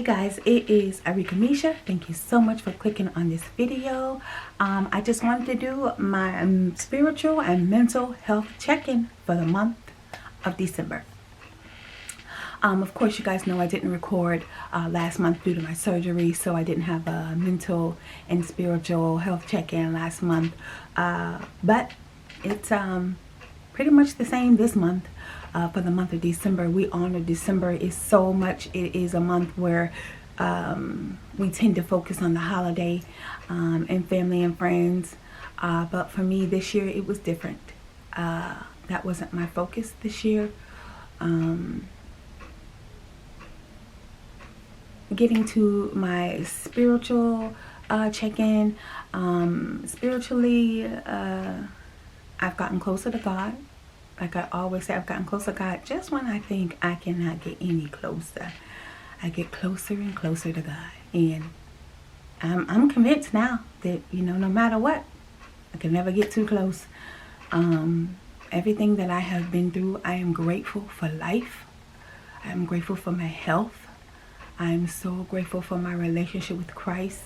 Hey guys, it is Arika Misha. Thank you so much for clicking on this video. I just wanted to do my spiritual and mental health check-in for the month of December. Of course, you guys know I didn't record last month due to my surgery, so I didn't have a mental and spiritual health check-in last month. But it's pretty much the same this month. For the month of December, we honor December is so much. It is a month where we tend to focus on the holiday and family and friends. But for me this year, it was different. That wasn't my focus this year. Getting to my spiritual check-in. Spiritually, I've gotten closer to God. Like I always say, I've gotten closer to God just when I think I cannot get any closer. I get closer and closer to God. And I'm convinced now that, no matter what, I can never get too close. Everything that I have been through, I am grateful for life. I am grateful for my health. I am so grateful for my relationship with Christ.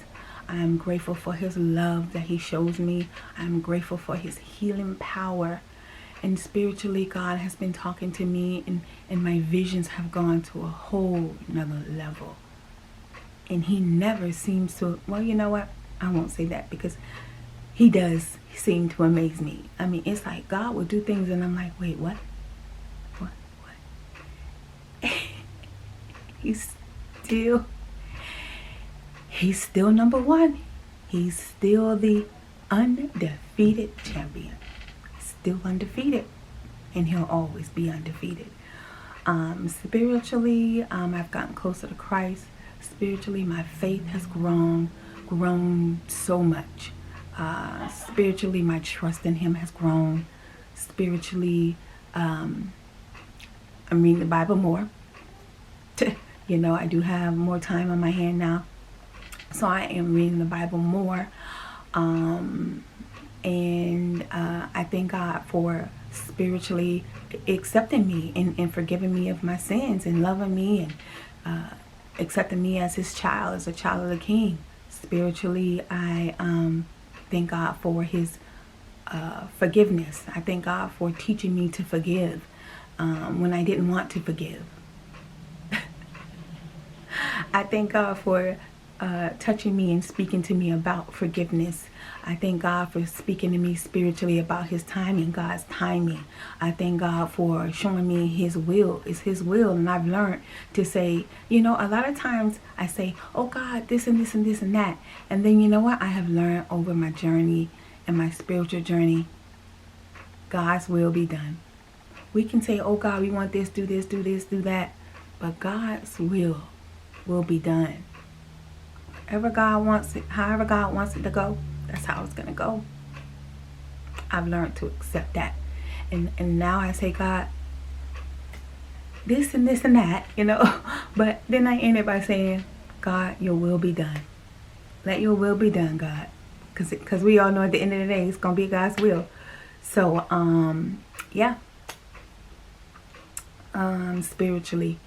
I am grateful for His love that He shows me. I am grateful for His healing power. And spiritually, God has been talking to me, and my visions have gone to a whole nother level. And He never seems to, well, you know what? I won't say that because He does seem to amaze me. I mean, it's like God will do things and I'm like, wait, what? What? He's still number one. He's still the undefeated champion. Still undefeated, and He'll always be undefeated. Spiritually, I've gotten closer to Christ. Spiritually, my faith has grown so much. Spiritually, my trust in Him has grown. Spiritually, I'm reading the Bible more. I do have more time on my hand now, so I am reading the Bible more. And I thank God for spiritually accepting me and forgiving me of my sins and loving me and accepting me as His child, as a child of the King. Spiritually, I thank God for His forgiveness. I thank God for teaching me to forgive when I didn't want to forgive. I thank God for touching me and speaking to me about forgiveness. I thank God for speaking to me spiritually about His timing, God's timing. I thank God for showing me His will. It's His will. And I've learned to say, a lot of times I say, oh God, this and this and this and that. And then you know what? I have learned over my journey and my spiritual journey, God's will be done. We can say, oh God, we want this, do this, do this, do that. But God's will be done. However God wants it to go, that's how it's going to go. I've learned to accept that. And now I say, God, this and this and that, But then I end it by saying, God, your will be done. Let your will be done, God. Because we all know at the end of the day, it's going to be God's will. So, yeah. Spiritually,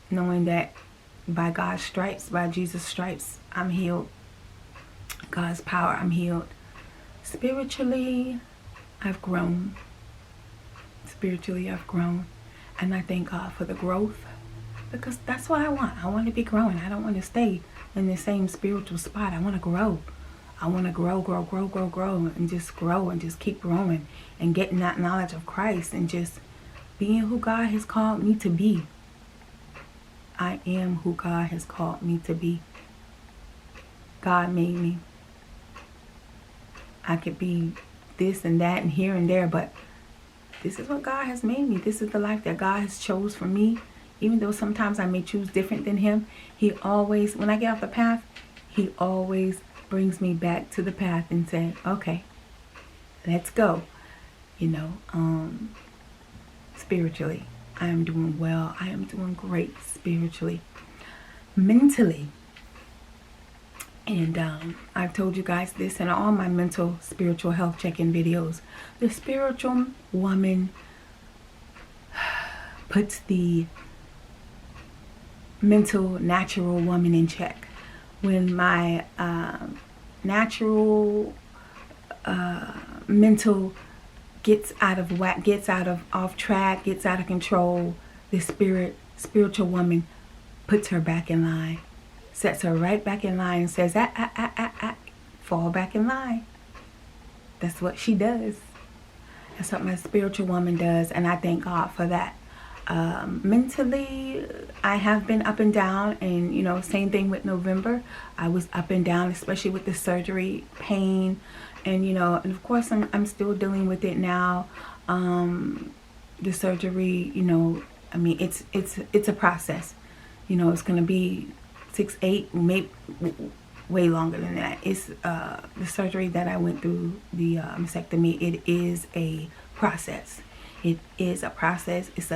knowing that by God's stripes, by Jesus' stripes, I'm healed. God's power, I'm healed. Spiritually, I've grown. Spiritually, I've grown. And I thank God for the growth. Because that's what I want. I want to be growing. I don't want to stay in the same spiritual spot. I want to grow. I want to grow. And just keep growing. And getting that knowledge of Christ. And just being who God has called me to be. I am who God has called me to be. God made me. I could be this and that and here and there, but this is what God has made me. This is the life that God has chose for me. Even though sometimes I may choose different than Him, He always, when I get off the path, He always brings me back to the path and say, okay, let's go. Spiritually, I am doing well. I am doing great spiritually. Mentally, and I've told you guys this in all my mental spiritual health check-in videos. The spiritual woman puts the mental, natural woman in check. When my natural mental gets out of whack, gets out of off track, gets out of control, the spiritual woman puts her back in line, sets her right back in line and says, fall back in line. That's what she does. That's what my spiritual woman does, and I thank God for that. Mentally, I have been up and down, and you know, same thing with November. I was up and down, especially with the surgery, pain, and you know, and of course I'm still dealing with it now. The surgery, you know, I mean, it's a process. You know, it's gonna be 6, 8, maybe way longer than that. It's the surgery that I went through, the mastectomy. It is a process. It is a process. It's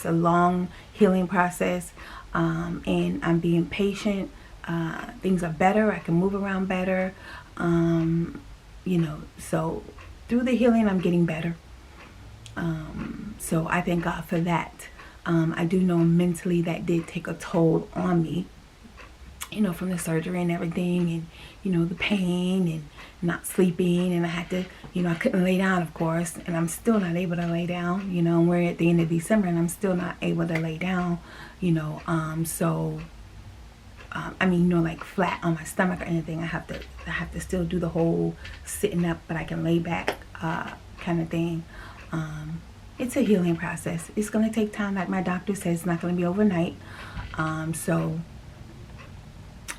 a long healing process, and I'm being patient. Things are better. I can move around better. You know, so through the healing, I'm getting better. So I thank God for that. I do know mentally that did take a toll on me, you know, from the surgery and everything, and you know, the pain and not sleeping, and I had to, you know, I couldn't lay down, of course, and I'm still not able to lay down. You know, we're at the end of December and I'm still not able to lay down, you know. I mean, you know, like flat on my stomach or anything. I have to still do the whole sitting up, but I can lay back kind of thing. It's a healing process. It's going to take time. Like my doctor says, it's not going to be overnight. So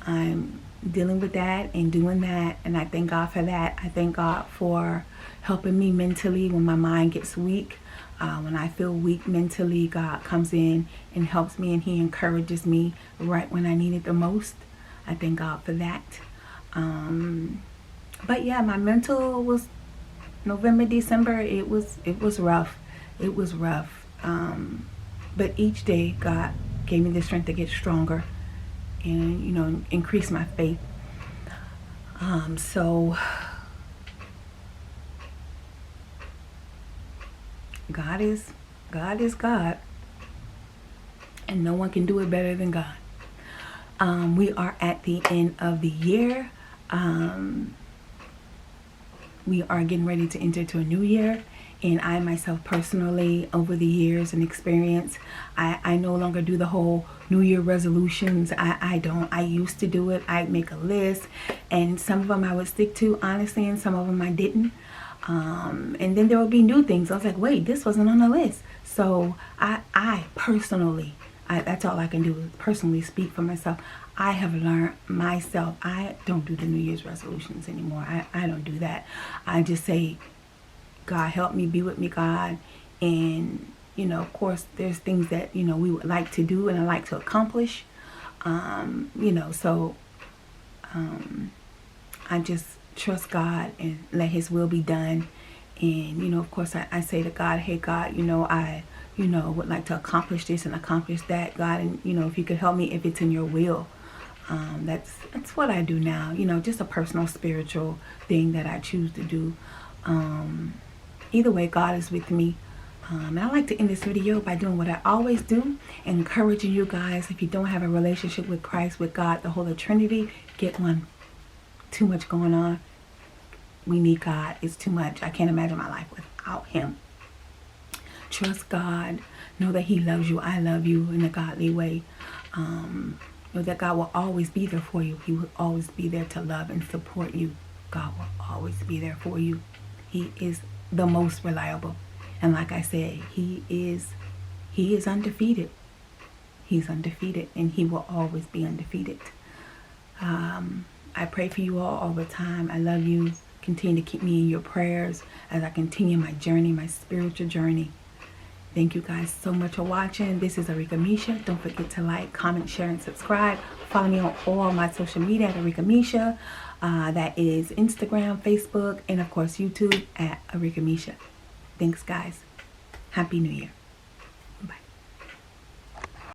I'm dealing with that and doing that, and I thank God for that. I thank God for helping me mentally when my mind gets weak. When I feel weak mentally, God comes in and helps me, and he encourages me right when I need it the most. I thank God for that. But yeah, my mental was November, December. It was rough. It was rough. But each day God gave me the strength to get stronger and, you know, increase my faith. So God is God, and no one can do it better than God. We are at the end of the year. We are getting ready to enter to a new year, and I myself personally, over the years and experience, I no longer do the whole New Year resolutions. I don't. I used to do it. I'd make a list, and some of them I would stick to, honestly, and some of them I didn't. And then there would be new things. I was like, wait, this wasn't on the list. So I personally, that's all I can do is personally speak for myself. I have learned myself, I don't do the New Year's resolutions anymore. I don't do that. I just say, God, help me, be with me, God. And, you know, of course, there's things that, you know, we would like to do and I like to accomplish. You know, so I just trust God and let his will be done. And, you know, of course, I say to God, hey, God, you know, I would like to accomplish this and accomplish that, God. And, you know, if you could help me, if it's in your will. That's what I do now, you know, just a personal spiritual thing that I choose to do. Either way, God is with me. And I like to end this video by doing what I always do, encouraging you guys, if you don't have a relationship with Christ, with God, the Holy Trinity, get one. Too much going on. We need God. It's too much. I can't imagine my life without him. Trust God. Know that he loves you. I love you in a godly way. Know that God will always be there for you. He will always be there to love and support you. God will always be there for you. He is the most reliable. And like I said, he is undefeated. He's undefeated, and he will always be undefeated. I pray for you all the time. I love you. Continue to keep me in your prayers as I continue my journey, my spiritual journey. Thank you guys so much for watching. This is Arika Misha. Don't forget to like, comment, share, and subscribe. Follow me on all my social media at Arika Misha. That is Instagram, Facebook, and of course YouTube at Arika Misha. Thanks, guys. Happy New Year.